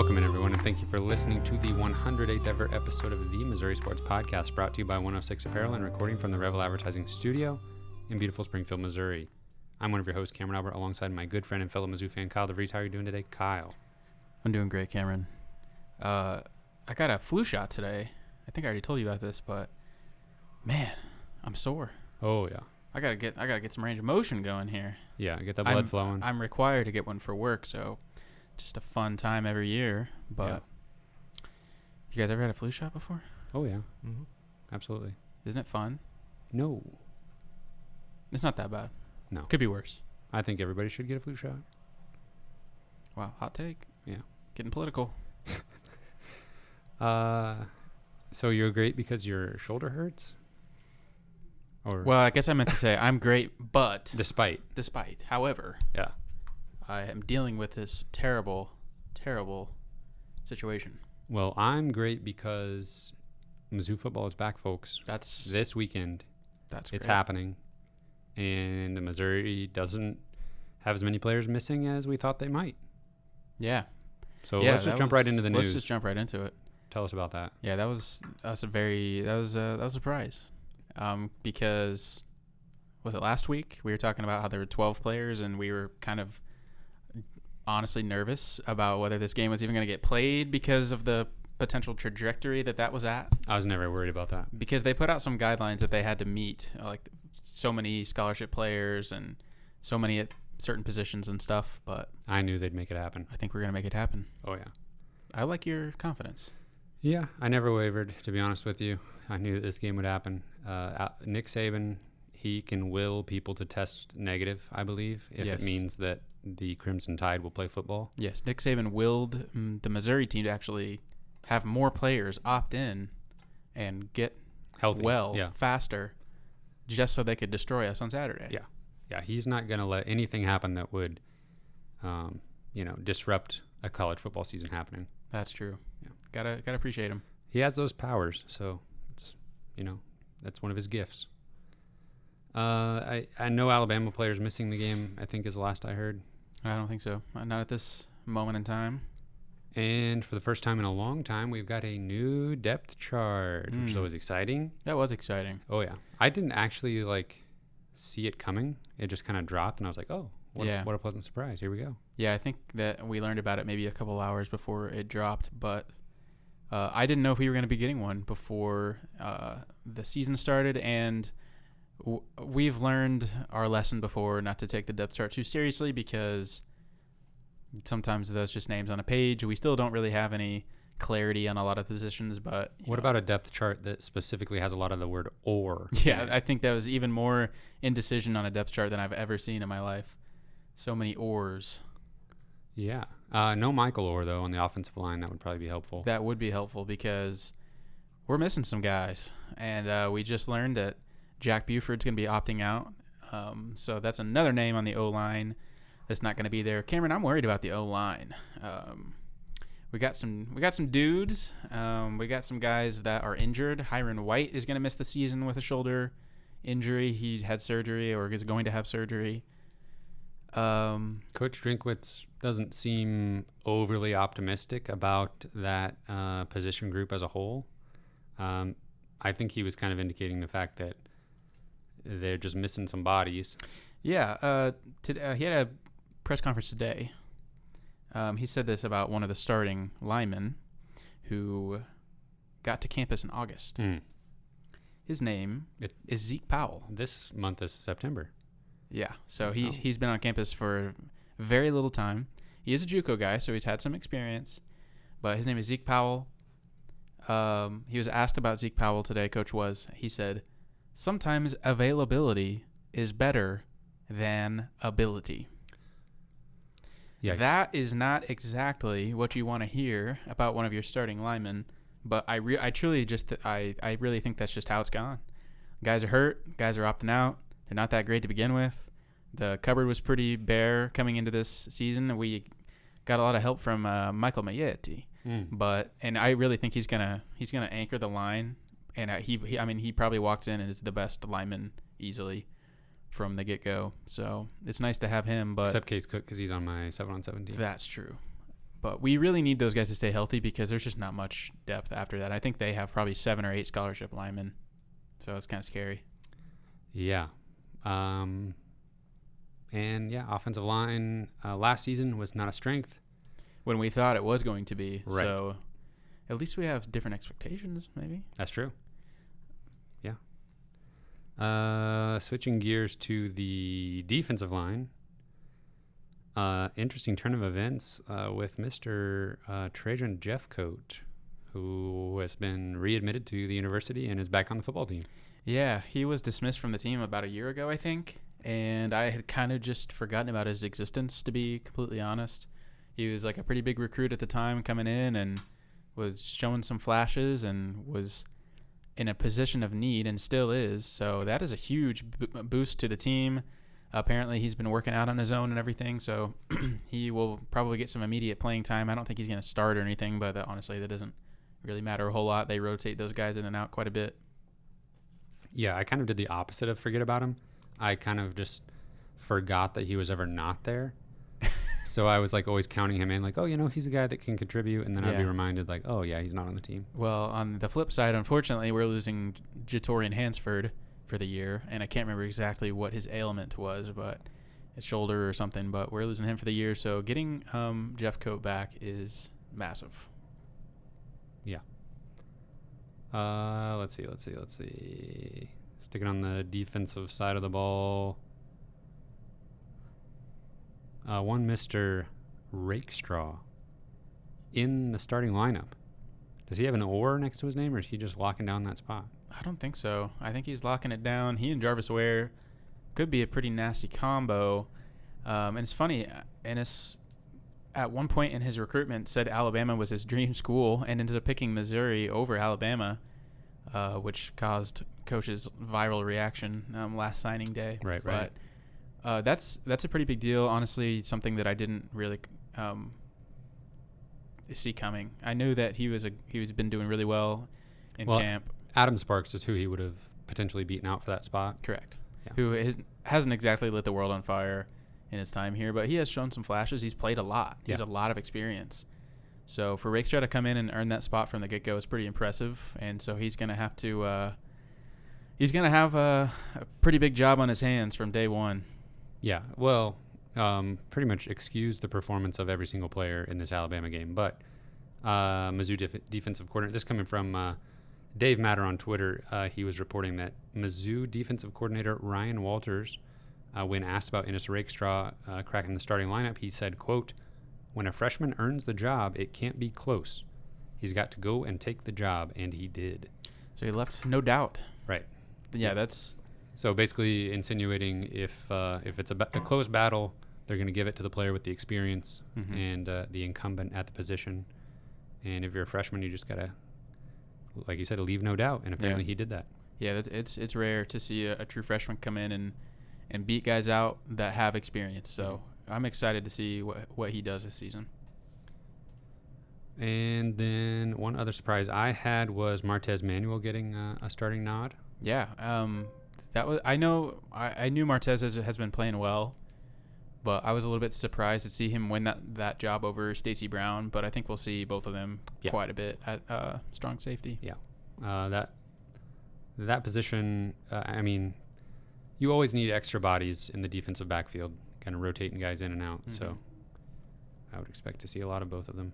Welcome in, everyone, and thank you for listening to the 108th ever episode of the Missouri Sports Podcast, brought to you by 106 Apparel and recording from the Revel Advertising Studio in beautiful Springfield, Missouri. I'm one of your hosts, Cameron Albert, alongside my good friend and fellow Mizzou fan, Kyle DeVries. How are you doing today, Kyle? I'm doing great, Cameron. I got a flu shot today. I think I already told you about this, but man, I'm sore. Oh, yeah. I gotta get some range of motion going here. Yeah, get the blood flowing. I'm required to get one for work, so just a fun time every year. But You guys ever had a flu shot before? Oh, yeah. Mm-hmm. Absolutely. Isn't it fun? No. It's not that bad. No. Could be worse. I think everybody should get a flu shot. Wow, hot take. Yeah. Getting political. So you're great because your shoulder hurts? Or Well, I guess I meant to say I'm great, but despite. However, Yeah. I am dealing with this terrible situation. Well, I'm great because Mizzou football is back, folks. That's This weekend. It's It's great. happening. And Missouri doesn't have as many players missing as we thought they might. Yeah. So let's just jump right into the news. Let's just jump right into it. Tell us about that. Yeah, that was a surprise. Because was it last week we were talking about how there were 12 players and we were kind of honestly nervous about whether this game was even going to get played because of the potential trajectory that was at. I was never worried about that. Because they put out some guidelines that they had to meet, like so many scholarship players and so many at certain positions and stuff, but I knew they'd make it happen. I think we're going to make it happen. Oh, yeah. I like your confidence. Yeah, I never wavered, to be honest with you. I knew that this game would happen. Nick Saban, he can will people to test negative, I believe, if Yes. it means that the Crimson Tide will play football. Yes, Nick Saban willed the Missouri team to actually have more players opt in and get Healthy. Yeah. faster just so they could destroy us on Saturday. Yeah. Yeah, he's not going to let anything happen that would, disrupt a college football season happening. That's true. Yeah. Gotta appreciate him. He has those powers, so it's, that's one of his gifts. I know Alabama players missing the game, I think is the last I heard. I don't think so. Not at this moment in time. And for the first time in a long time, we've got a new depth chart, which is always exciting. That was exciting. Oh, yeah. I didn't actually, see it coming. It just kind of dropped, and I was like, oh, what a pleasant surprise. Here we go. Yeah, I think that we learned about it maybe a couple hours before it dropped, but I didn't know if we were going to be getting one before the season started, and we've learned our lesson before not to take the depth chart too seriously because sometimes those just names on a page. We still don't really have any clarity on a lot of positions, but what about a depth chart that specifically has a lot of the word or? Yeah, I think that was even more indecision on a depth chart than I've ever seen in my life. So many ors. Yeah. No Michael Orr, though, on the offensive line. That would probably be helpful. That would be helpful because we're missing some guys. And we just learned that Jack Buford's going to be opting out. So that's another name on the O-line that's not going to be there. Cameron, I'm worried about the O-line. We got some dudes. We got some guys that are injured. Hiron White is going to miss the season with a shoulder injury. He had surgery or is going to have surgery. Coach Drinkwitz doesn't seem overly optimistic about that position group as a whole. I think he was kind of indicating the fact that they're just missing some bodies. Yeah. He had a press conference today. He said this about one of the starting linemen who got to campus in August. His name is Zeke Powell. This month is September. Yeah, so he's been on campus for very little time. He is a JUCO guy, so he's had some experience. But his name is Zeke Powell. He was asked about Zeke Powell today, Coach was. He said, sometimes availability is better than ability. Yikes. That is not exactly what you want to hear about one of your starting linemen, but I really think that's just how it's gone. Guys are hurt. Guys are opting out. They're not that great to begin with. The cupboard was pretty bare coming into this season. We got a lot of help from Michael Maietti, and I really think he's gonna anchor the line. And he probably walks in and is the best lineman easily from the get go. So it's nice to have him. But except Case Cook because he's on my 7-on-7 team. That's true. But we really need those guys to stay healthy because there's just not much depth after that. I think they have probably 7 or 8 scholarship linemen, so it's kind of scary. Yeah. And yeah, offensive line last season was not a strength. When we thought it was going to be. Right. So at least we have different expectations, maybe. That's true. Yeah. Switching gears to the defensive line. Interesting turn of events with Mr. Trajan Jeffcoat, who has been readmitted to the university and is back on the football team. Yeah, he was dismissed from the team about a year ago, I think, and I had kind of just forgotten about his existence, to be completely honest. He was like a pretty big recruit at the time coming in and was showing some flashes and was in a position of need and still is. So that is a huge boost to the team. Apparently he's been working out on his own and everything, so he will probably get some immediate playing time. I don't think he's going to start or anything, but honestly that doesn't really matter a whole lot. They rotate those guys in and out quite a bit. Yeah, I kind of did the opposite of forget about him. I kind of just forgot that he was ever not there. So I was like always counting him in, like, oh, he's a guy that can contribute. And then I'd be reminded, like, oh, yeah, he's not on the team. Well, on the flip side, unfortunately, we're losing Jatorian Hansford for the year. And I can't remember exactly what his ailment was, but his shoulder or something. But we're losing him for the year. So getting Jeffcoat back is massive. Yeah. Let's see. Sticking on the defensive side of the ball. One Mr. Rakestraw in the starting lineup. Does he have an or next to his name, or is he just locking down that spot? I don't think so. I think he's locking it down. He and Jarvis Ware could be a pretty nasty combo. And it's funny, Ennis at one point in his recruitment said Alabama was his dream school and ended up picking Missouri over Alabama, which caused coach's viral reaction last signing day. Right. But that's a pretty big deal. Honestly, something that I didn't really see coming. I knew that he was been doing really well in camp. Adam Sparks is who he would have potentially beaten out for that spot. Correct. Yeah. Who hasn't exactly lit the world on fire in his time here, but he has shown some flashes. He's played a lot. He has a lot of experience. So for Rakestraw to come in and earn that spot from the get-go is pretty impressive. And so he's going to have to have a pretty big job on his hands from day one. Yeah, well, pretty much excuse the performance of every single player in this Alabama game. But Mizzou defensive coordinator, this coming from Dave Matter on Twitter, he was reporting that Mizzou defensive coordinator Ryan Walters, when asked about Ennis Rakestraw cracking the starting lineup, he said, quote, "When a freshman earns the job, it can't be close. He's got to go and take the job," and he did. So he left no doubt. Right. Yeah, that's... So basically insinuating if it's a close battle, they're going to give it to the player with the experience and the incumbent at the position. And if you're a freshman, you just got to, like you said, leave no doubt. And apparently he did that. Yeah, it's rare to see a true freshman come in and beat guys out that have experience. So I'm excited to see what he does this season. And then one other surprise I had was Martez Manuel getting a starting nod. Yeah, that was I knew Martez has been playing well, but I was a little bit surprised to see him win that job over Stacey Brown. But I think we'll see both of them quite a bit at strong safety. Yeah, that position. I mean, you always need extra bodies in the defensive backfield, kind of rotating guys in and out. So I would expect to see a lot of both of them.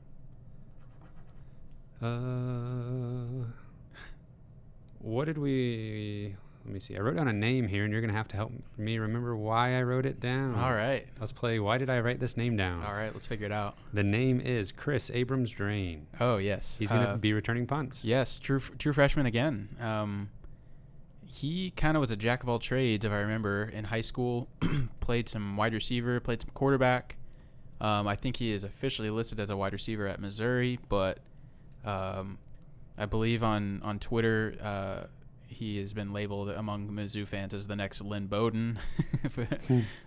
What did we... Let me see. I wrote down a name here, and you're going to have to help me remember why I wrote it down. All right. Let's play Why Did I Write This Name Down? All right, let's figure it out. The name is Chris Abrams-Drain. Oh, yes. He's going to be returning punts. Yes, true freshman again. He kind of was a jack of all trades, if I remember, in high school. Played some wide receiver, played some quarterback. I think he is officially listed as a wide receiver at Missouri, but I believe on Twitter he has been labeled among Mizzou fans as the next Lynn Bowden.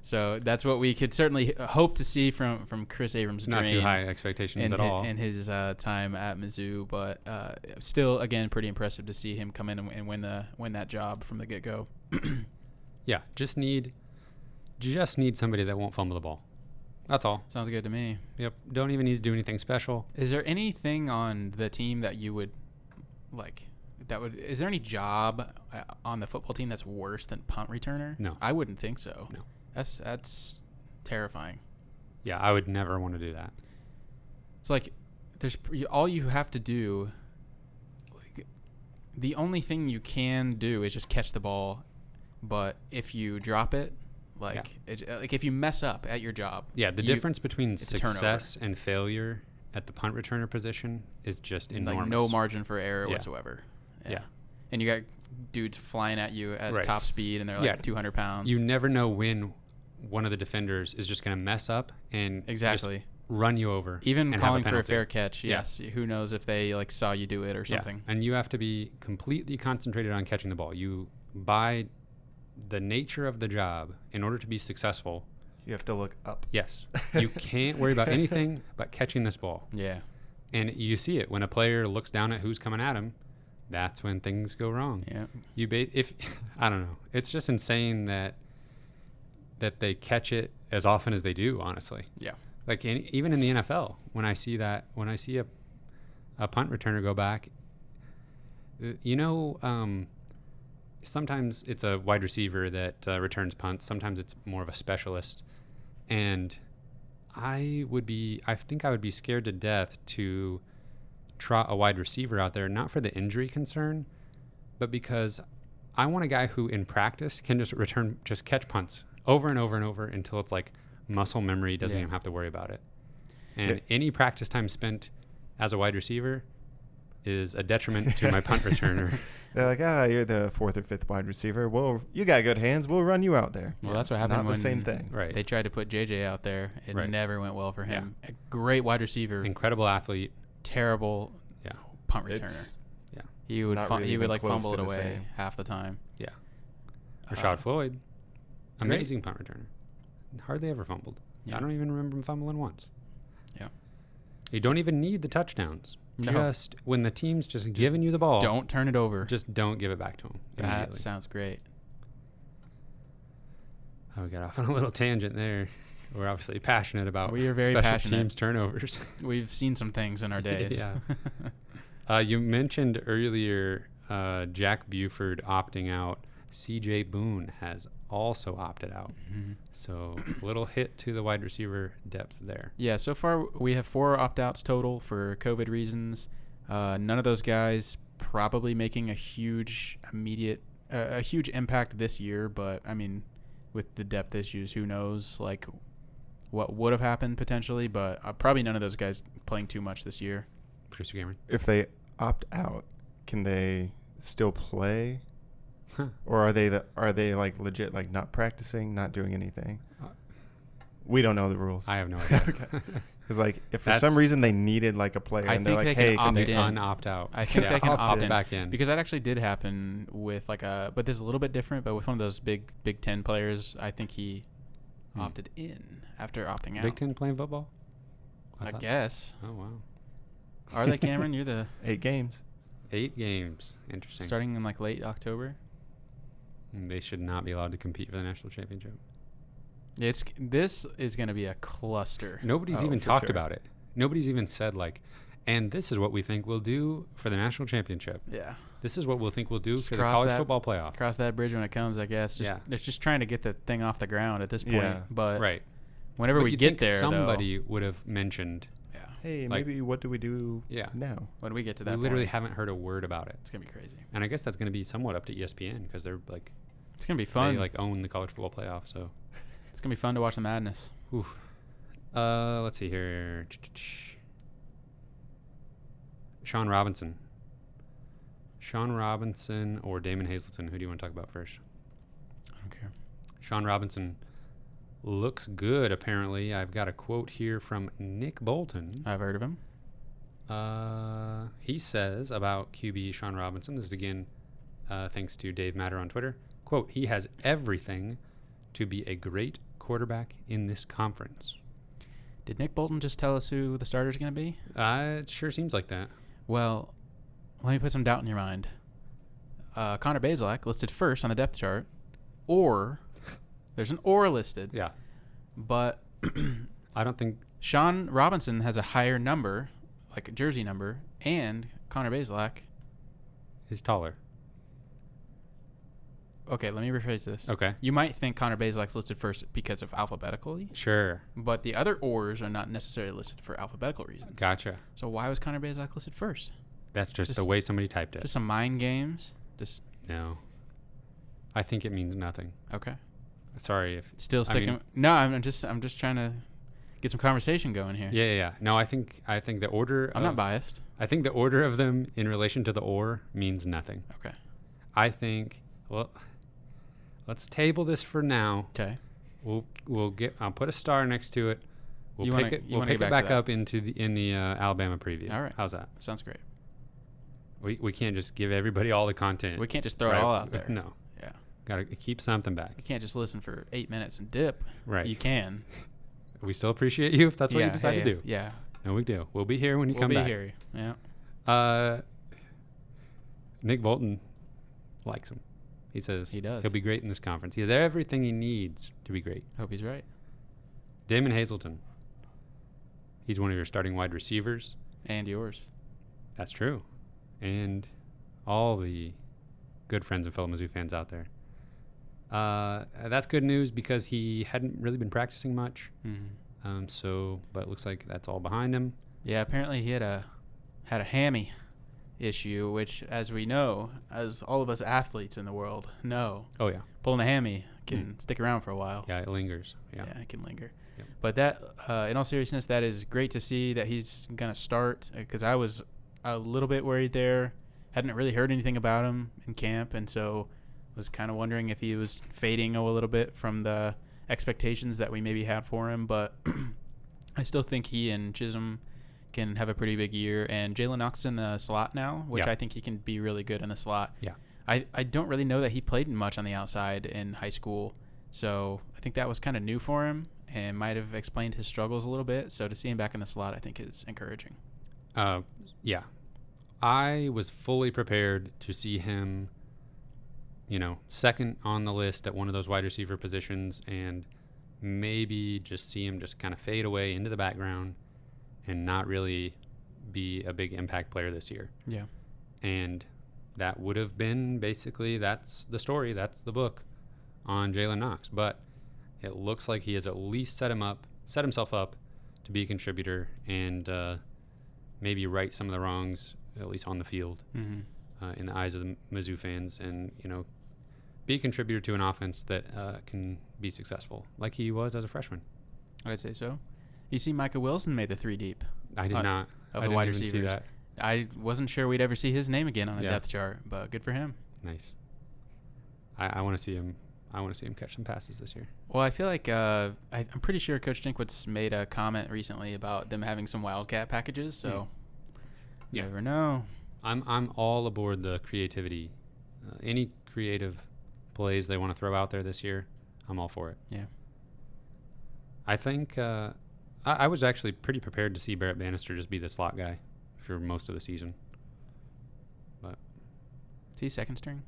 So that's what we could certainly hope to see from Chris Abrams-Drain. Not too high expectations at all. In his time at Mizzou, but still, again, pretty impressive to see him come in and win that job from the get-go. Yeah, just need somebody that won't fumble the ball. That's all. Sounds good to me. Yep. Don't even need to do anything special. Is there anything on the team that you would is there any job on the football team that's worse than punt returner? No. I wouldn't think so. No. That's terrifying. Yeah, I would never want to do that. It's like all you have to do, like, the only thing you can do is just catch the ball, but if you drop it, like if you mess up at your job. Yeah, the difference between it's success and failure at the punt returner position is just enormous. Like no margin for error whatsoever. Yeah. And you got dudes flying at you at top speed, and they're like 200 pounds. You never know when one of the defenders is just going to mess up and just run you over. Even calling for a fair catch, yes. Yeah. Who knows if they like saw you do it or something. Yeah. And you have to be completely concentrated on catching the ball. By the nature of the job, in order to be successful, you have to look up. Yes. You can't worry about anything but catching this ball. Yeah. And you see it when a player looks down at who's coming at him. That's when things go wrong. Yeah. I don't know. It's just insane that they catch it as often as they do, honestly. Yeah. Like even in the NFL, when I see a punt returner go back, sometimes it's a wide receiver that returns punts. Sometimes it's more of a specialist. And I think I would be scared to death to trot a wide receiver out there, not for the injury concern, but because I want a guy who in practice can just catch punts over and over and over until it's like muscle memory, doesn't even have to worry about it. And any practice time spent as a wide receiver is a detriment to my punt returner. They're like, you're the fourth or fifth wide receiver. Well, you got good hands. We'll run you out there. Well, that's what happened when the same thing. Right. They tried to put JJ out there. It never went well for him. Yeah. A great wide receiver. Incredible athlete. Terrible punt returner. He would fumble it away half the time. Yeah. Rashad Floyd, amazing punt returner. Hardly ever fumbled. Yeah. I don't even remember him fumbling once. Yeah. You don't even need the touchdowns. No. Just when the team's just giving you the ball, don't turn it over. Just don't give it back to him. That sounds great. Oh, we got off on a little tangent there. We're obviously passionate about we are very special passionate. teams turnovers. We've seen some things in our days. Yeah. You mentioned earlier Jack Buford opting out. CJ Boone has also opted out. Mm-hmm. So a little hit to the wide receiver depth there. Yeah, so far we have 4 opt-outs total for COVID reasons. None of those guys probably making a huge impact this year, but I mean, with the depth issues, who knows like what would have happened potentially, but probably none of those guys playing too much this year. Producer Cameron. If they opt out, can they still play? Or are they like legit like not practicing, not doing anything? We don't know the ruls. I have no idea. Okay. Because like if for some reason they needed like a player, and they're like, hey, can they un-opt out? I think they can opt back in because that actually did happen with but this is a little bit different. But with one of those Big Ten players, I think he opted in after opting out. Big Ten playing football? I guess. Oh wow. Are they, Cameron? You're the 8 games. 8 games. Interesting. Starting in like late October. They should not be allowed to compete for the national championship. This is going to be a cluster. Nobody's even talked about it. Nobody's even said like, and this is what we think we'll do for the national championship. Yeah. This is what we'll think we'll do for the college football playoff. Cross that bridge when it comes, I guess. They're just trying to get the thing off the ground at this point. Yeah. But whenever we get there, somebody would have mentioned. Hey, like, maybe what do we do now? When we get to that we literally haven't heard a word about it. It's going to be crazy. And I guess that's going to be somewhat up to ESPN because they're like... It's going to be fun. They like own the college football playoff, so... It's going to be fun to watch the madness. Oof. Let's see here. Sean Robinson or Damon Hazleton? Who do you want to talk about first? I don't care. Sean Robinson... looks good, apparently. I've got a quote here from Nick Bolton. I've heard of him. He says about QB Sean Robinson, this is again thanks to Dave Matter on Twitter, quote, he has everything to be a great quarterback in this conference. Did Nick Bolton just tell us who the starter's going to be? It sure seems like that. Well, let me put some doubt in your mind. Connor Bazelak listed first on the depth chart, or... There's an or listed. Yeah. But I don't think Sean Robinson has a higher number, like a jersey number, and Connor Bazelak. he's taller. Okay, let me rephrase this. Okay. You might think Connor Bazelak's listed first because of alphabetically, Sure. but the other Ors are not necessarily listed for alphabetical reasons. Gotcha. So why was Connor Bazelak listed first? That's just the Just- way somebody typed it. Just some mind games? Just No. I think it means nothing. okay. Sorry if. Still I sticking. mean- No, I'm just trying to get some conversation going here. Yeah. No, I think the order. I'm not biased. I think the order of them in relation to the or means nothing. Okay. I think. Well, let's table this for now. Okay. I'll put a star next to it. We'll You pick wanna- it. you We'll wanna pick get it back back to that. up in the Alabama preview. All right. How's that? Sounds great. We can't just give everybody all the content. We can't just throw it right? all out there. No. Yeah. Gotta keep something back. You can't just listen for 8 minutes and dip. Right. You can. We still appreciate you if that's what you decide to do. Yeah. No big deal. We'll be here when you We'll come be back. here. Yeah. Nick Bolton likes him. He says He does. he'll be great in this conference. He has everything he needs to be great. Hope he's right. Damon Hazelton. He's one of your starting wide receivers. And yours. That's true. And all the good friends and fellow Mizzou fans out there. That's good news because he hadn't really been practicing much. Mm-hmm. But it looks like that's all behind him. Yeah. Apparently he had a hammy issue, which, as we know, as all of us athletes in the world know, Oh, yeah. pulling a hammy can stick around for a while. Yeah, it lingers. Yeah. It can linger. Yep. But that, in all seriousness, that is great to see that he's going to start, because I was a little bit worried there. Hadn't really heard anything about him in camp, and so was kind of wondering if he was fading a little bit from the expectations that we maybe had for him. But I still think he and Chisholm can have a pretty big year, and Jalen Knox in the slot now, which Yeah. I think he can be really good in the slot. Yeah. I don't really know that he played much on the outside in high school, so I think that was kind of new for him and might have explained his struggles a little bit. So to see him back in the slot, I think is encouraging. Yeah. I was fully prepared to see him, second on the list at one of those wide receiver positions and maybe just see him just kind of fade away into the background and not really be a big impact player this year. Yeah. And that would have been basically, that's the story, that's the book on Jalen Knox. But it looks like he has at least set himself up to be a contributor and maybe right some of the wrongs, at least on the field, in the eyes of the Mizzou fans, and be a contributor to an offense that can be successful, like he was as a freshman. I'd say so. You see, Micah Wilson made the 3 deep I did not. of I the didn't wide even see receivers. that. I wasn't sure we'd ever see his name again on a Yeah. depth chart, but good for him. Nice. I want to see him. I want to see him catch some passes this year. Well, I feel like I'm pretty sure Coach Dinkwitz made a comment recently about them having some Wildcat packages. So you Yeah. never know. I'm all aboard the creativity. Any creative plays they want to throw out there this year, I'm all for it. Yeah. I think I was actually pretty prepared to see Barrett Bannister just be the slot guy for most of the season. But Is he second string?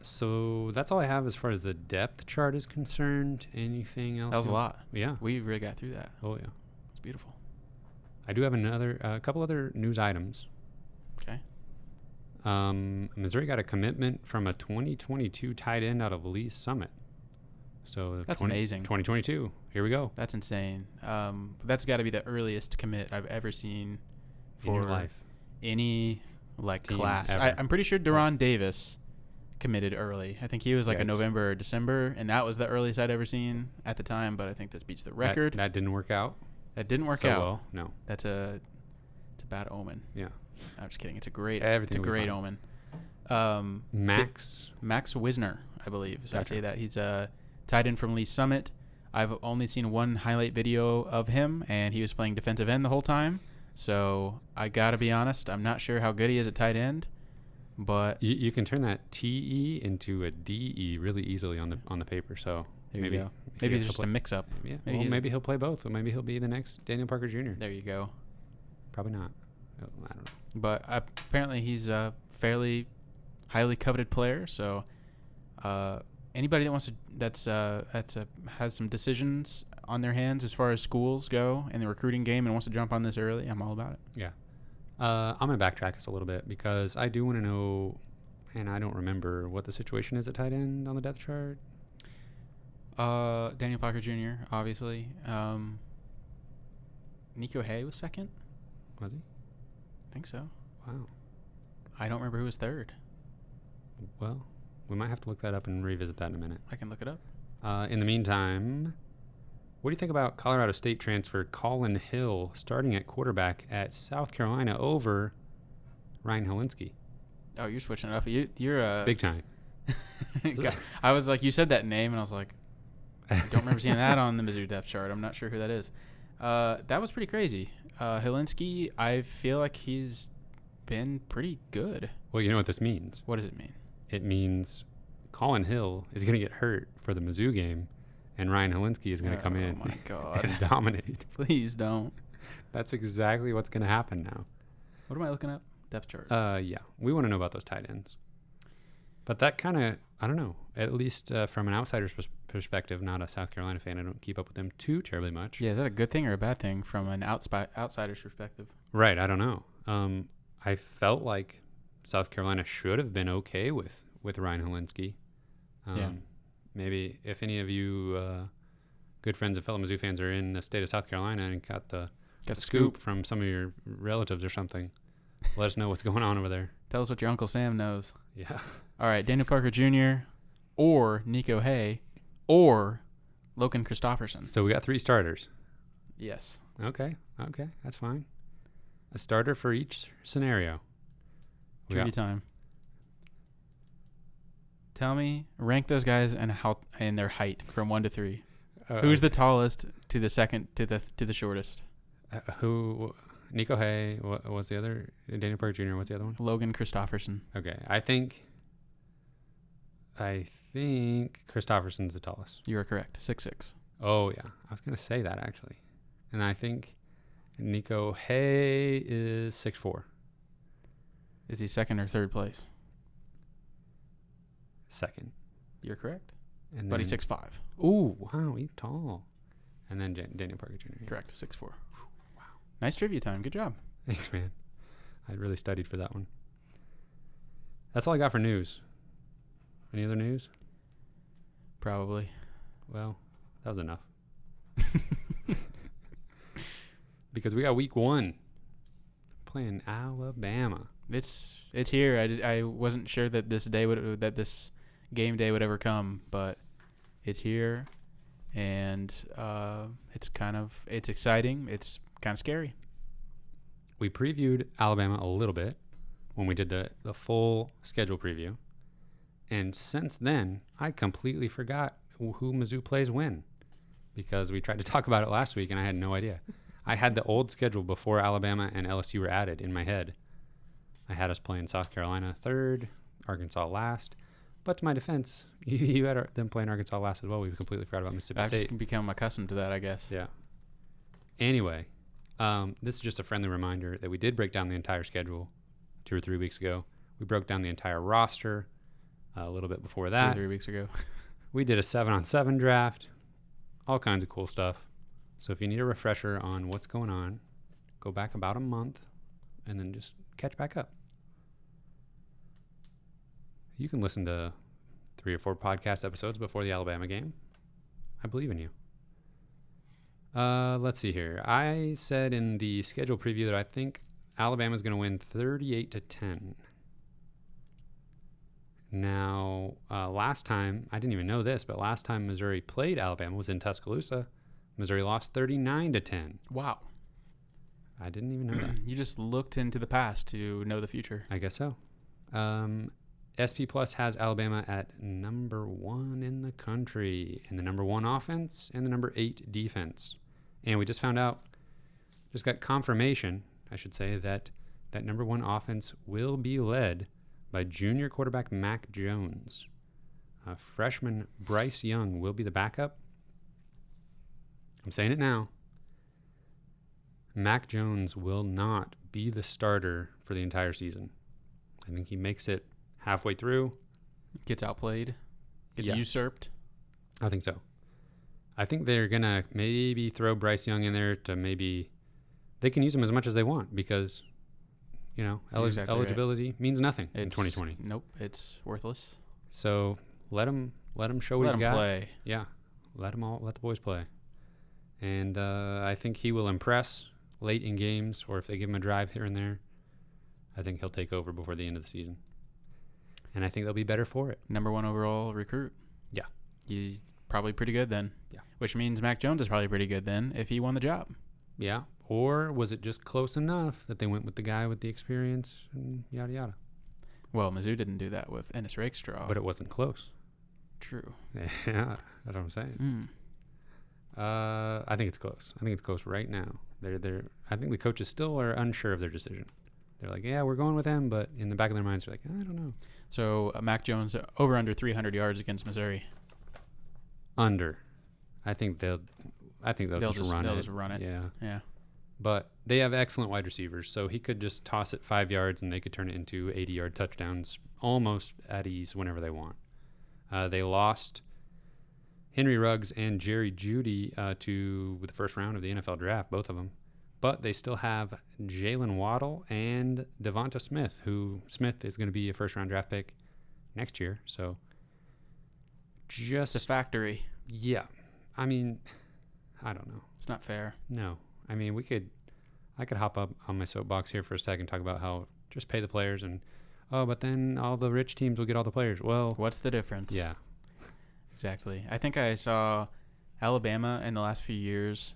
so that's all I have as far as the depth chart is concerned. Anything else? That was a lot. Yeah. We really got through that. Oh yeah. It's beautiful. I do have a couple other news items. Okay. Missouri got a commitment from a 2022 tight end out of Lee's Summit. So That's amazing. 2022. Here we go. That's insane. That's got to be the earliest commit I've ever seen In your for life. any Team class. ever. I'm pretty sure Deron Davis committed early. I think he was like a Yikes. November or December, and that was the earliest I'd ever seen at the time. But I think this beats the record. That didn't work out. That didn't work so out. well. No. It's a bad omen. Yeah. I'm just kidding. It's a great. Everything it's a will be great fine. omen. Max. Max Wisner, I believe. So Gotcha. I say that he's a tight end from Lee Summit. I've only seen one highlight video of him, and he was playing defensive end the whole time. So I gotta be honest, I'm not sure how good he is at tight end, but You can turn that TE into a DE really easily on the paper. So there maybe you go. Maybe he'll it's just play- a mix-up. Yeah. Maybe Well, he's- maybe he'll play both. Or maybe he'll be the next Daniel Parker Jr. There you go. Probably not. I don't know. But apparently he's a fairly highly coveted player. So, and Anybody that wants to has some decisions on their hands as far as schools go in the recruiting game and wants to jump on this early, I'm all about it. Yeah. I'm going to backtrack us a little bit because I do want to know, and I don't remember what the situation is at tight end on the depth chart. Daniel Parker Jr., obviously. Nico Hay was second. Was he? I think so. Wow. I don't remember who was third. Well, we might have to look that up and revisit that in a minute. I can look it up. In the meantime, what do you think about Colorado State transfer Colin Hill starting at quarterback at South Carolina over Ryan Helinski? Oh, you're switching it up. You're big time. I was like, you said that name, and I was like, I don't remember seeing that on the Mizzou depth chart. I'm not sure who that is. That was pretty crazy. Helinski, I feel like he's been pretty good. Well, you know what this means. What does it mean? It means Colin Hill is going to get hurt for the Mizzou game, and Ryan Helinski is going to come in my God. and dominate. Please don't. That's exactly what's going to happen now. What am I looking up? Depth chart. Yeah. We want to know about those tight ends. But that kind of, I don't know, at least from an outsider's perspective, not a South Carolina fan, I don't keep up with them too terribly much. Yeah, is that a good thing or a bad thing from an outsider's perspective? Right, I don't know. I felt like South Carolina should have been okay with Ryan Helinski. Yeah. Maybe if any of you good friends and fellow Mizzou fans are in the state of South Carolina and got the scoop from some of your relatives or something, let us know what's going on over there. Tell us what your Uncle Sam knows. Yeah. All right, Daniel Parker Jr. or Nico Hay or Logan Christopherson. So we got 3 starters. Yes. Okay, that's fine. A starter for each scenario. Trivia time. Tell me, rank those guys and their height from 1 to 3. Who's the tallest to the second to the shortest? Who? Nico Hay. What was the other? Daniel Parker Jr. What's the other one? Logan Christopherson. Okay, I think Christopherson's the tallest. You are correct. 6'6". Oh yeah, I was gonna say that actually, and I think Nico Hay is 6'4". Is he second or third place? Second. You're correct. And but he's then- 6'5". Ooh, wow, he's tall. And then Daniel Parker Jr. Correct. 6'4". Wow. Nice trivia time. Good job. Thanks, man. I really studied for that one. That's all I got for news. Any other news? Probably. Well, that was enough. Because we got week 1 playing Alabama. It's here. I wasn't sure that this game day would ever come, but it's here, and it's exciting. It's kind of scary. We previewed Alabama a little bit when we did the full schedule preview. And since then, I completely forgot who Mizzou plays when, because we tried to talk about it last week and I had no idea. I had the old schedule before Alabama and LSU were added in my head. I had us playing South Carolina third, Arkansas last. But to my defense, you had them playing Arkansas last as well. We completely forgot about Mississippi I've State. just become accustomed to that, I guess. Yeah. Anyway, this is just a friendly reminder that we did break down the entire schedule 2 or 3 weeks ago. We broke down the entire roster a little bit before that. 2 or 3 weeks ago. We did a 7-on-7 draft, all kinds of cool stuff. So if you need a refresher on what's going on, go back about a month and then just catch back up. You can listen to 3 or 4 podcast episodes before the Alabama game. I believe in you. Let's see here. I said in the schedule preview that I think Alabama's going to win 38-10. Now, last time, I didn't even know this, but last time Missouri played Alabama was in Tuscaloosa. Missouri lost 39-10. Wow. I didn't even know that. You just looked into the past to know the future. I guess so. SP Plus has Alabama at number 1 in the country, in the number 1 offense and the number 8 defense. And we just found out, just got confirmation, I should say, that that number 1 offense will be led by junior quarterback Mac Jones. Freshman Bryce Young will be the backup. I'm saying it now. Mac Jones will not be the starter for the entire season. I think he makes it halfway through. Gets outplayed. Gets Yeah. usurped. I think so. I think they're going to maybe throw Bryce Young in there to maybe they can use him as much as they want because, Exactly eligibility means nothing in It's- 2020. Nope, it's worthless. So let him show what Let he's him got. play. Yeah, let the boys play. And I think he will impress late in games, or if they give him a drive here and there, I think he'll take over before the end of the season. And I think they'll be better for it. Number 1 overall recruit. Yeah. He's probably pretty good then. Yeah. Which means Mac Jones is probably pretty good then if he won the job. Yeah. Or was it just close enough that they went with the guy with the experience and yada yada? Well, Mizzou didn't do that with Ennis Rakestraw. But it wasn't close. True. Yeah, that's what I'm saying. I think it's close. I think it's close right now. I think the coaches still are unsure of their decision. They're like, yeah, we're going with him, but in the back of their minds, they're like, I don't know. So Mac Jones over under 300 yards against Missouri. Under. I think they'll just run it. They'll just run it. Yeah. Yeah. But they have excellent wide receivers, so he could just toss it 5 yards and they could turn it into 80-yard touchdowns almost at ease whenever they want. They lost Henry Ruggs and Jerry Jeudy to the first round of the NFL draft, both of them. But they still have Jalen Waddle and Devonta Smith, who Smith is going to be a first-round draft pick next year. So It's a factory. Yeah. I mean, I don't know. It's not fair. No. I mean, I could hop up on my soapbox here for a second, talk about how just pay the players and, but then all the rich teams will get all the players. Well, What's the difference? yeah. Exactly. I think I saw Alabama in the last few years,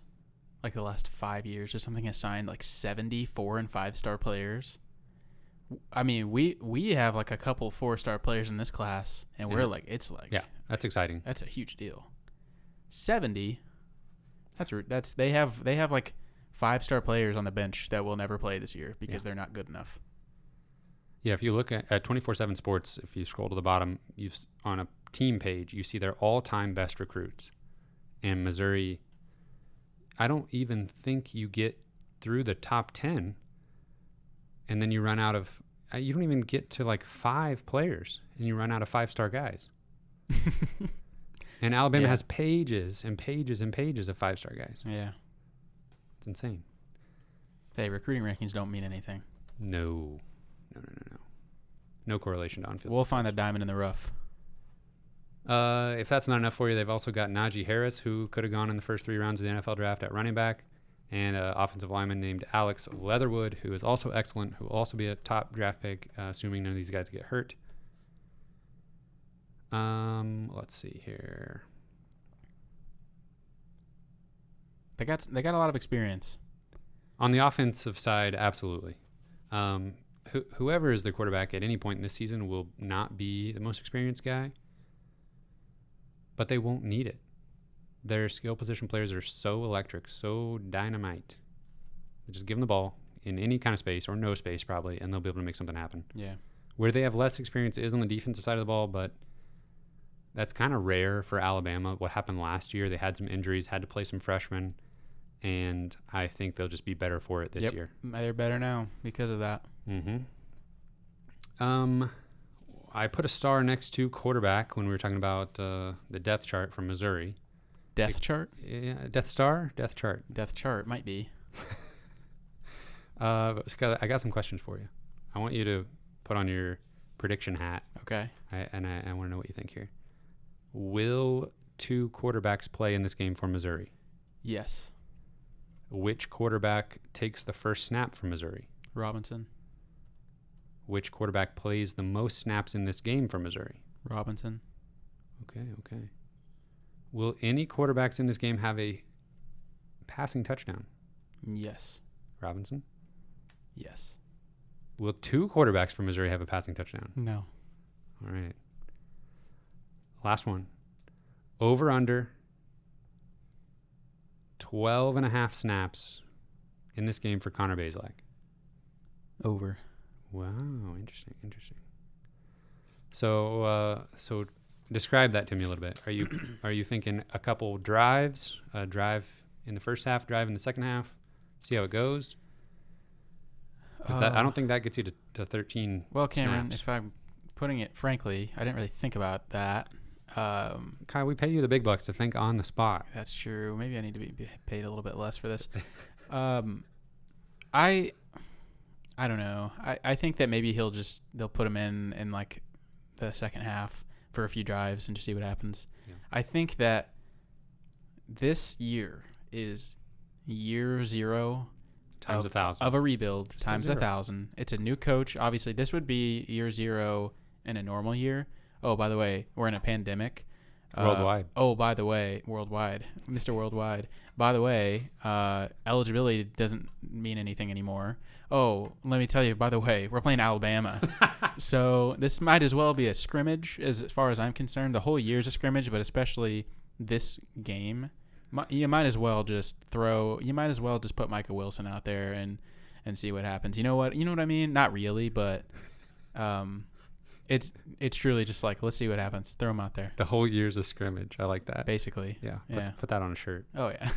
like the last 5 years or something, has signed like 70 4- and 5-star players. I mean, we have like a couple 4-star players in this class, and we're like, it's like, Yeah, that's exciting. that's a huge deal. 70. They have like 5-star players on the bench that will never play this year because they're not good enough. Yeah, if you look at 24/7 Sports, if you scroll to the bottom, on a team page, you see their all-time best recruits. And Missouri, I don't even think you get through the top 10, and then you run out of. You don't even get to like 5 players, and you run out of 5-star guys. And Alabama has pages and pages and pages of 5-star guys. Yeah. It's insane. Hey, recruiting rankings don't mean anything. No. No correlation to on-field. We'll find the diamond in the rough. If that's not enough for you, they've also got Najee Harris, who could have gone in the first 3 rounds of the NFL draft at running back, and an offensive lineman named Alex Leatherwood, who is also excellent, who will also be a top draft pick, assuming none of these guys get hurt. Let's see here. They got a lot of experience. On the offensive side, absolutely. Whoever is the quarterback at any point in this season will not be the most experienced guy, but they won't need it. Their skill position players are so electric, so dynamite. Just give them the ball in any kind of space or no space probably, and they'll be able to make something happen. Yeah. Where they have less experience is on the defensive side of the ball, but that's kind of rare for Alabama. What happened last year, they had some injuries, had to play some freshmen, and I think they'll just be better for it this year. They're better now because of that. Mm-hmm. I put a star next to quarterback when we were talking about the depth chart from Missouri. Death chart? Yeah, Death Star? Death chart. Death chart might be. I got some questions for you. I want you to put on your prediction hat. Okay. I want to know what you think here. Will 2 quarterbacks play in this game for Missouri? Yes. Which quarterback takes the first snap for Missouri? Robinson. Which quarterback plays the most snaps in this game for Missouri? Robinson. Okay. Will any quarterbacks in this game have a passing touchdown? Yes. Robinson? Yes. Will 2 quarterbacks for Missouri have a passing touchdown? No. All right. Last one. Over under 12.5 snaps in this game for Connor Bazelak. Over. Wow, interesting. So describe that to me a little bit. Are you thinking a couple drives, a drive in the first half, drive in the second half, see how it goes? I don't think that gets you to 13. Well, Cameron, snaps. if I'm putting it frankly, I didn't really think about that. Kyle, we pay you the big bucks to think on the spot. That's true. Maybe I need to be paid a little bit less for this. I don't know. I think that maybe they'll put him in like the second half for a few drives and just see what happens. Yeah. I think that this year is year 0 Times 1,000 of a rebuild Just times a 1,000. It's a new coach. Obviously, this would be year 0 in a normal year. Oh, by the way, we're in a pandemic. Worldwide. By the way, worldwide, Mr. Worldwide. By the way, eligibility doesn't mean anything anymore. Oh, let me tell you, by the way, we're playing Alabama. So this might as well be a scrimmage as far as I'm concerned. The whole year's a scrimmage, but especially this game. You might as well just put Micah Wilson out there and see what happens. You know what I mean? Not really, but it's truly just like, let's see what happens. Throw him out there. The whole year's a scrimmage. I like that. Basically. Yeah. Yeah. Put that on a shirt. Oh, yeah.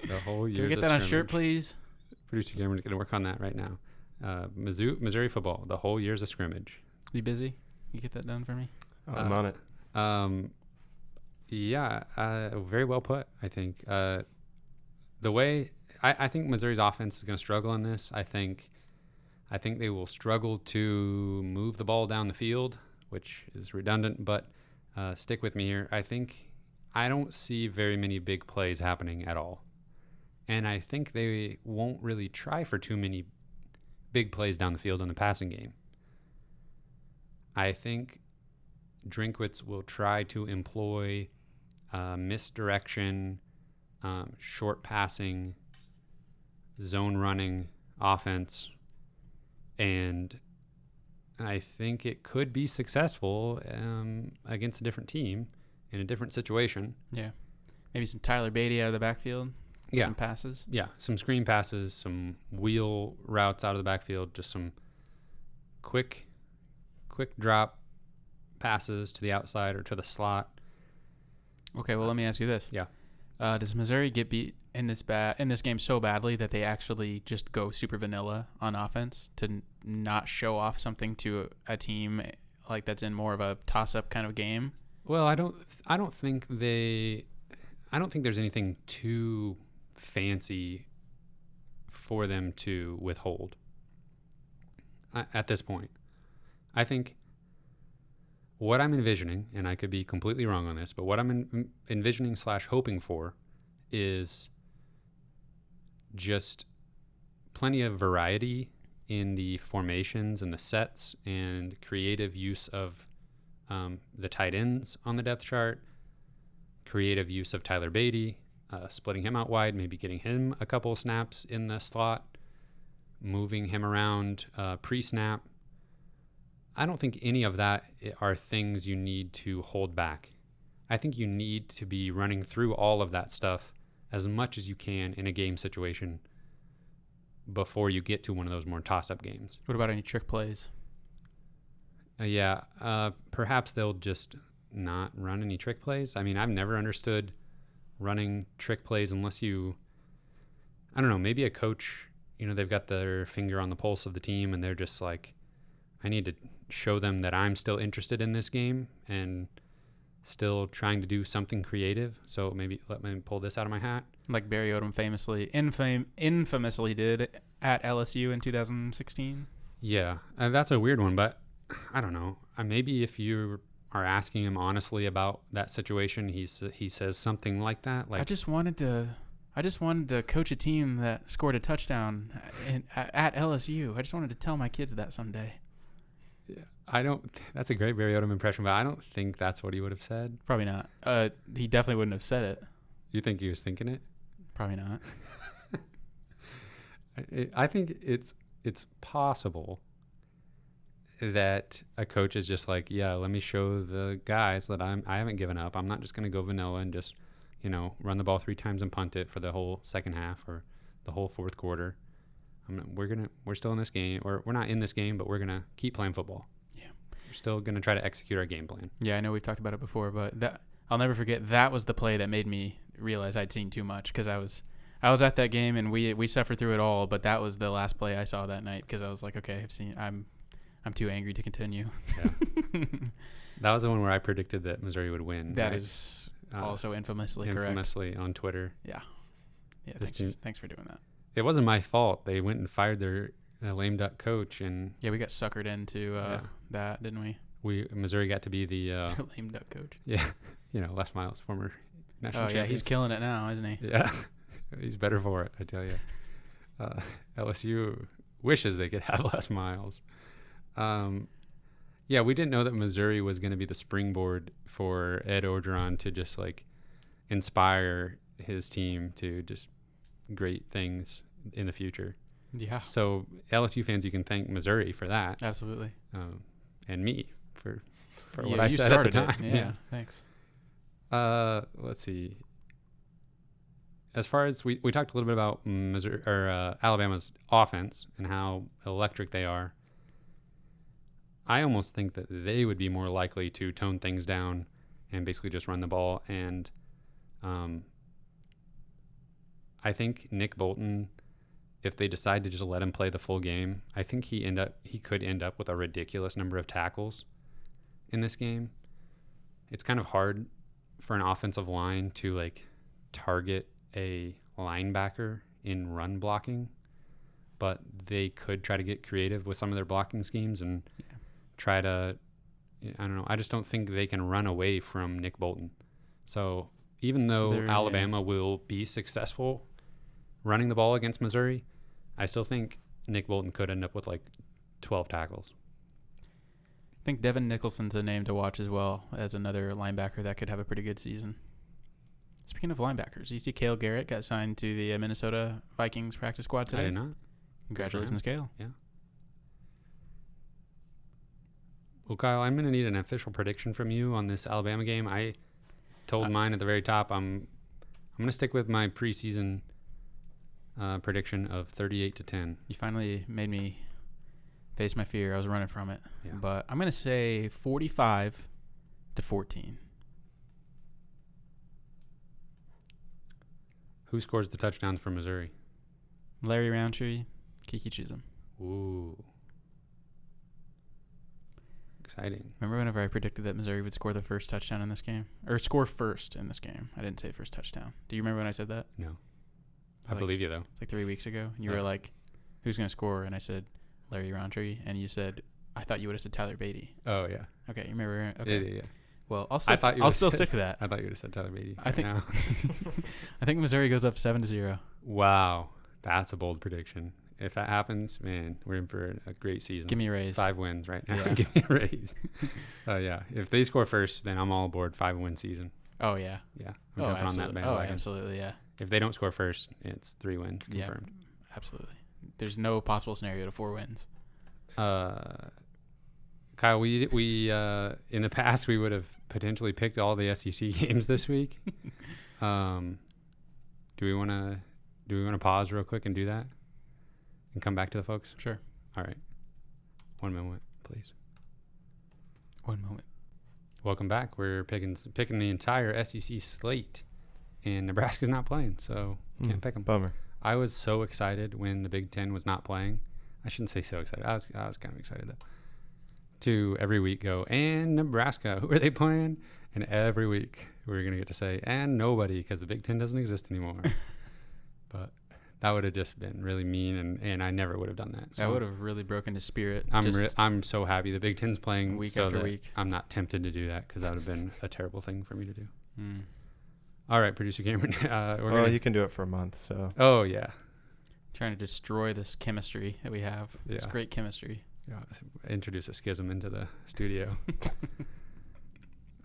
The whole year's Can we get that on a shirt, please? Producer Cameron's going to work on that right now. Missouri football. The whole year's a scrimmage. You busy? You get that done for me? I'm on it. Yeah, very well put, I think. The way I think Missouri's offense is going to struggle in this. I think they will struggle to move the ball down the field, which is redundant, but stick with me here. I don't see very many big plays happening at all. And I think they won't really try for too many big plays down the field in the passing game. I think Drinkwitz will try to employ misdirection, short passing, zone running offense, and I think it could be successful against a different team in a different situation. Yeah. Maybe some Tyler Beatty out of the backfield. Yeah. Some passes. Yeah, some screen passes, some wheel routes out of the backfield, just some quick drop passes to the outside or to the slot. Okay, well, let me ask you this. Yeah. Does Missouri get beat in this game so badly that they actually just go super vanilla on offense to not show off something to a team like that's in more of a toss-up kind of game? Well, I don't think there's anything too fancy for them to withhold at this point. I think what I'm envisioning, and I could be completely wrong on this, but what I'm envisioning / hoping for is just plenty of variety in the formations and the sets and creative use of the tight ends on the depth chart, creative use of Tyler Beatty, splitting him out wide, maybe getting him a couple of snaps in the slot, moving him around pre-snap. I don't think any of that are things you need to hold back. I think you need to be running through all of that stuff as much as you can in a game situation before you get to one of those more toss-up games. What about any trick plays? Perhaps they'll just not run any trick plays. I mean, I've never understood running trick plays unless I don't know, maybe a coach, they've got their finger on the pulse of the team and they're just like, I need to show them that I'm still interested in this game and still trying to do something creative. So maybe let me pull this out of my hat. Like Barry Odom infamously did at LSU in 2016. Yeah, that's a weird one, but I don't know. Maybe if you are asking him honestly about that situation, he says something like that. Like, I just wanted to coach a team that scored a touchdown at LSU. I just wanted to tell my kids that someday. Yeah, that's a great Barry Odom impression, but I don't think that's what he would have said. Probably not. He definitely wouldn't have said it. You think he was thinking it? Probably not. I think it's possible that a coach is just like, yeah, let me show the guys that I haven't given up. I'm not just going to go vanilla and just, run the ball 3 times and punt it for the whole second half or the whole fourth quarter. We're still in this game, or we're not in this game, but we're going to keep playing football. Yeah. We're still going to try to execute our game plan. Yeah, I know we've talked about it before, but I'll never forget, that was the play that made me realize I'd seen too much, because I was at that game and we suffered through it all, but that was the last play I saw that night, because I was like, okay, I'm too angry to continue. Yeah. That was the one where I predicted that Missouri would win. That right? is also infamously correct. Infamously on Twitter. Yeah. Yeah. This Thanks for doing that. It wasn't my fault. They went and fired their lame duck coach, and Yeah, we got suckered into that, didn't we? Missouri got to be the Lame duck coach. yeah, Les Miles, former national Oh champion. yeah, he's killing it now, isn't he? Yeah, he's better for it, I tell you. LSU wishes they could have Les Miles. Yeah, we didn't know that Missouri was going to be the springboard for Ed Orgeron to just like inspire his team to just great things in the future. Yeah. So LSU fans, you can thank Missouri for that, Absolutely. and me for Yeah, what I you said at the started time. it. Yeah. Thanks. Let's see. As far as we talked a little bit about Missouri or Alabama's offense and how electric they are, I almost think that they would be more likely to tone things down and basically just run the ball. And I think Nick Bolton, if they decide to just let him play the full game, I think he could end up with a ridiculous number of tackles in this game. It's kind of hard for an offensive line to like target a linebacker in run blocking, but they could try to get creative with some of their blocking schemes and try to, I don't know. I just don't think they can run away from Nick Bolton. So even though Alabama will be successful running the ball against Missouri, I still think Nick Bolton could end up with like 12 tackles. I think Devin Nicholson's a name to watch as well as another linebacker that could have a pretty good season. Speaking of linebackers, you see Cale Garrett got signed to the Minnesota Vikings practice squad today. I did not. Congratulations, Cale. Yeah. Well, Kyle, I'm going to need an official prediction from you on this Alabama game. I told mine at the very top. I'm going to stick with my preseason prediction of 38-10. You finally made me face my fear. I was running from it. Yeah. But I'm going to say 45-14. Who scores the touchdowns for Missouri? Larry Roundtree, Kiki Chisholm. Ooh. Exciting. Remember whenever I predicted that Missouri would score the first touchdown in this game? Or score first in this game. I didn't say first touchdown. Do you remember when I said that? No. I believe you, though. Like 3 weeks ago. And you were like, who's going to score? And I said, Larry Roundtree. And you said, I thought you would have said Tyler Beatty. Oh, yeah. Okay, you remember? Okay. Yeah. Well, I'll still stick to that. I thought you would have said Tyler Beatty. I think Missouri goes up 7-0. Wow. That's a bold prediction. If that happens, man, we're in for a great season. Give me a raise. 5 wins right now. Yeah. Give me a raise. Yeah. If they score first, then I'm all aboard 5-win season. Oh, yeah. Yeah. I'm jumping on that bandwagon. Oh, absolutely, yeah. If they don't score first, it's 3 wins confirmed. Yeah, absolutely. There's no possible scenario to 4 wins. Kyle, we in the past we would have potentially picked all the SEC games this week. Do we want to pause real quick and do that, and come back to the folks? Sure. All right. 1 moment, please. 1 moment. Welcome back. We're picking the entire SEC slate, and Nebraska's not playing, so can't pick them. Bummer. I was so excited when the Big Ten was not playing. I shouldn't say so excited. I was kind of excited though. To every week go, and Nebraska, who are they playing? And every week we're going to get to say, and nobody, because the Big Ten doesn't exist anymore. But that would have just been really mean, and I never would have done that. So that would have really broken his spirit. I'm so happy the Big Ten's playing week so after that week. I'm not tempted to do that, because that would have been a terrible thing for me to do. Mm. All right, producer Cameron. You can do it for a month, so. Oh, yeah. Trying to destroy this chemistry that we have. Yeah. It's great chemistry. Yeah, introduce a schism into the studio.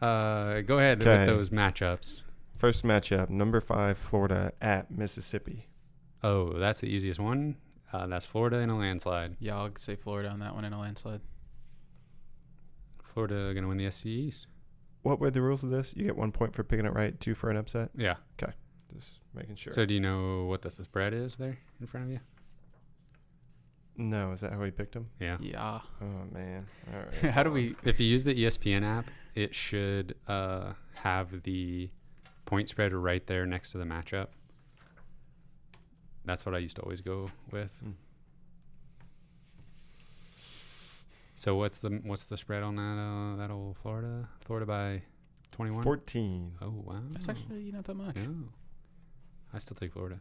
Go ahead with those matchups. First matchup, number 5 Florida at Mississippi. Oh, that's the easiest one. That's Florida in a landslide. Yeah, I'll say Florida on that one in a landslide. Florida going to win the SEC East. What were the rules of this? You get 1 point for picking it right, 2 for an upset? Yeah. Okay. Just making sure. So do you know what the spread is there in front of you? No, is that how he picked him? Yeah. Yeah. Oh, man. All right. How do we... If you use the ESPN app, it should have the point spread right there next to the matchup. That's what I used to always go with. So what's the spread on that old Florida? Florida by 21? 14. Oh, wow. That's actually not that much. No. I still take Florida.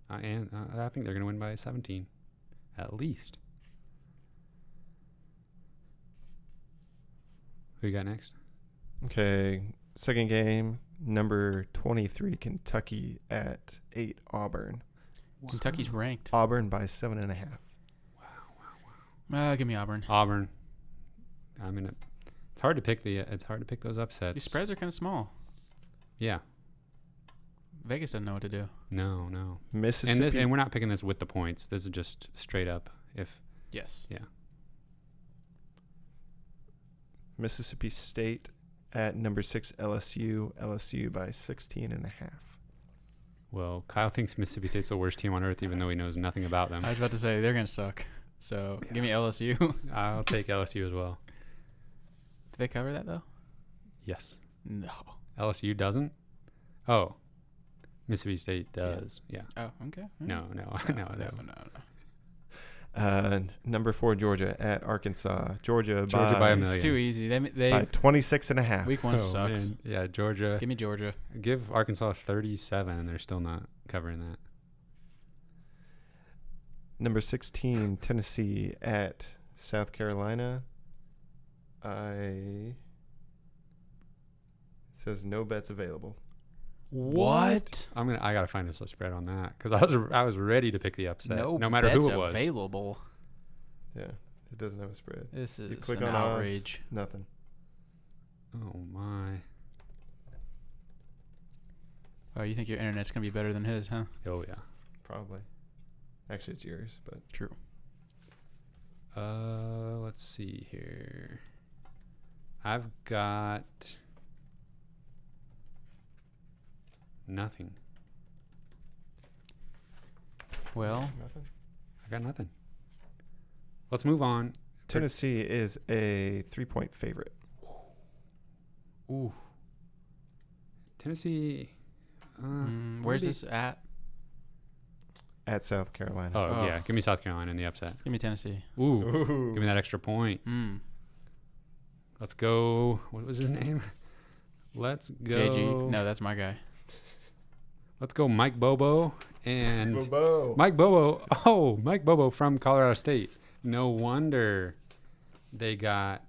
And I think they're going to win by 17. At least. Who you got next? Okay, second game, number 23, Kentucky at 8, Auburn. Kentucky's ranked. Auburn by 7.5. Give me Auburn. Auburn. I mean, it's hard to pick those upsets. These spreads are kind of small. Yeah. Vegas doesn't know what to do. No. Mississippi. And we're not picking this with the points. This is just straight up. Yes. Yeah. Mississippi State at number 6, LSU. LSU by 16.5. Well, Kyle thinks Mississippi State's the worst team on earth, even though he knows nothing about them. I was about to say they're gonna suck. So give me LSU. I'll take LSU as well. Do they cover that though? Yes. No. LSU doesn't? Oh. Mississippi State does. Yeah. Oh, okay. No. Number 4, Georgia at Arkansas. Georgia by a million. It's too easy. They by 26.5. week 1 Oh, sucks. man. Yeah, Georgia. Give me Georgia. Give Arkansas 37, and they're still not covering that. Number 16, Tennessee at South Carolina. It says no bets available. What? I gotta find us a spread on that because I was ready to pick the upset, no matter who it was. Available. Yeah, it doesn't have a spread. This is You click an on outrage. odds, nothing. Oh my! Oh, you think your internet's gonna be better than his, huh? Oh yeah. Probably. Actually, it's yours, but True. Let's see here. I've got nothing. Well, nothing. I got nothing. Let's move on. Tennessee is a 3-point favorite. Ooh. Tennessee. where's this at? At South Carolina. Oh, yeah. Give me South Carolina in the upset. Give me Tennessee. Ooh. Give me that extra point. Let's go. What was his name? Let's go. JG. No, that's my guy. Let's go Mike Bobo and Bobo. Mike Bobo. Oh, Mike Bobo from Colorado State. No wonder they got.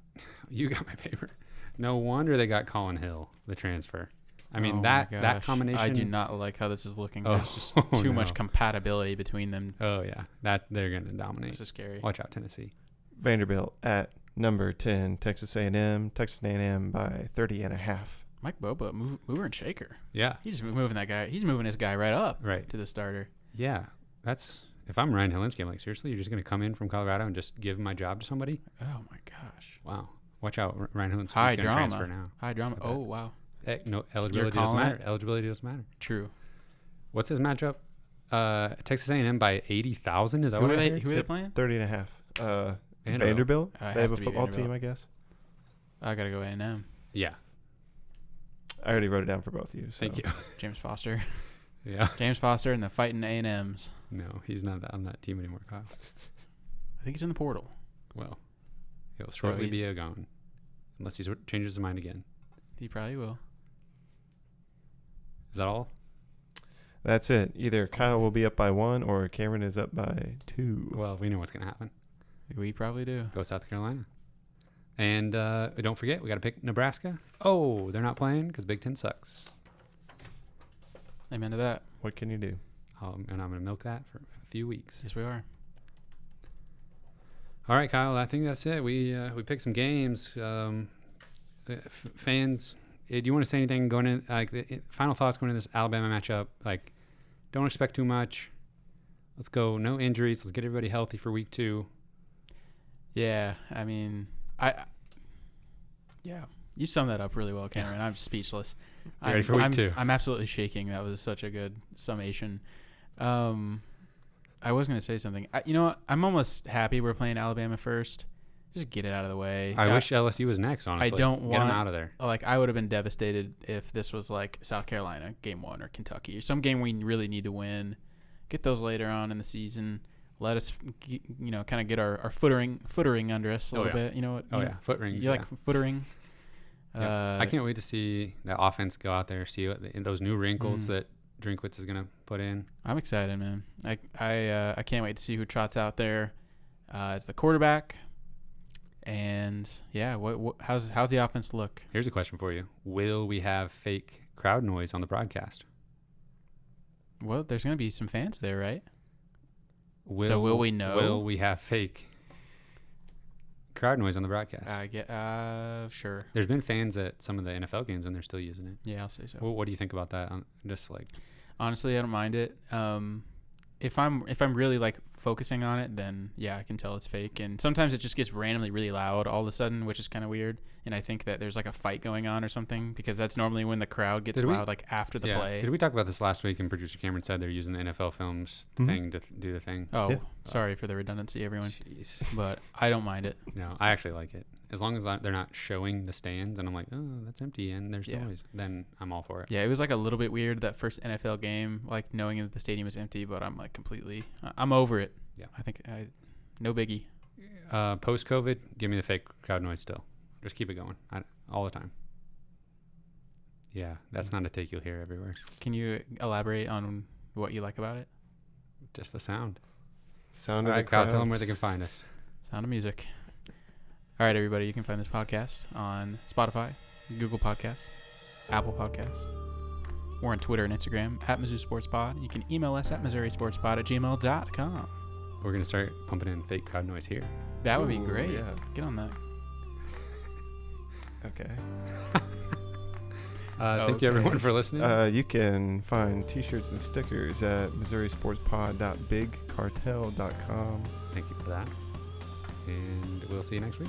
You got my paper. No wonder they got Colin Hill, the transfer. I mean, that combination. I do not like how this is looking. Oh, There's just too much compatibility between them. Oh, yeah. They're going to dominate. This is scary. Watch out, Tennessee. Vanderbilt at number 10, Texas A&M. Texas A&M by 30.5. Mike Boba, mover and shaker. Yeah. He's just moving that guy. He's moving his guy right up Right. to the starter. Yeah. If I'm Ryan Hilinski, I'm like, seriously, you're just going to come in from Colorado and just give my job to somebody? Oh, my gosh. Wow. Watch out. Ryan Hilinski's High going to transfer drama. now. High drama. Oh, wow. No, eligibility doesn't matter. Eligibility doesn't matter. True. What's his matchup? Texas A&M by 80,000. Is that what I heard? Who are they playing? 30.5. Vanderbilt. They have a football team, I guess. I got to go A&M. Yeah. I already wrote it down for both of you. So. Thank you. James Foster. Yeah. James Foster and the fighting A&Ms. No, he's not on that team anymore, Kyle. I think he's in the portal. Well, he'll shortly be gone. Unless he changes his mind again. He probably will. Is that all? That's it. Either Kyle will be up by 1 or Cameron is up by 2. Well, we know what's going to happen. We probably do. Go South Carolina. And don't forget, we got to pick Nebraska. Oh, they're not playing because Big Ten sucks. Amen to that. What can you do? And I'm going to milk that for a few weeks. Yes, we are. All right, Kyle, I think that's it. We picked some games. Fans, do you want to say anything going in, like final thoughts going into this Alabama matchup? Like, don't expect too much. Let's go. No injuries. Let's get everybody healthy for week 2. Yeah, I mean, you summed that up really well, Cameron. I'm speechless. Ready for week 2? I'm absolutely shaking. That was such a good summation. I was going to say something. You know what? I'm almost happy we're playing Alabama first. Just get it out of the way. I wish LSU was next, honestly. I don't want... Get them out of there. Like, I would have been devastated if this was like South Carolina game 1 or Kentucky or some game we really need to win. Get those later on in the season. let us, kind of get our footering under us a little bit. You know what? Foot rings. You like footering? I can't wait to see the offense go out there, see those new wrinkles that Drinkwitz is going to put in. I'm excited, man. I can't wait to see who trots out there as the quarterback. And how's the offense look? Here's a question for you: will we have fake crowd noise on the broadcast? Well, there's going to be some fans there, right? Will we know? Will we have fake crowd noise on the broadcast? Sure. There's been fans at some of the NFL games, and they're still using it. Yeah, I'll say so. What do you think about that? Honestly, I don't mind it. If I'm really like focusing on it, then yeah, I can tell it's fake. And sometimes it just gets randomly really loud all of a sudden, which is kind of weird. And I think that there's like a fight going on or something, because that's normally when the crowd gets loud, like after the play. Did we talk about this last week? And producer Cameron said they're using the NFL Films thing to do the thing. Oh, sorry for the redundancy, everyone. Jeez. But I don't mind it. No, I actually like it. As long as they're not showing the stands and I'm like, oh, that's empty and there's noise, then I'm all for it. Yeah, it was like a little bit weird that first NFL game, like knowing that the stadium was empty, but I'm like I'm over it. Yeah. I think no biggie. Post-COVID, give me the fake crowd noise still. Just keep it going all the time. Yeah, that's not a take you'll hear everywhere. Can you elaborate on what you like about it? Just the sound. Sound of the crowd. Tell them where they can find us. Sound of music. All right, everybody, you can find this podcast on Spotify, Google Podcasts, Apple Podcasts. We're on Twitter and Instagram at Mizzou Sports Pod. You can email us at MissouriSportsPod@gmail.com. We're going to start pumping in fake crowd noise here. That would be great. Yeah. Get on that. Okay. Thank you, everyone, for listening. You can find T-shirts and stickers at MissouriSportsPod.BigCartel.com. Thank you for that. And we'll see you next week.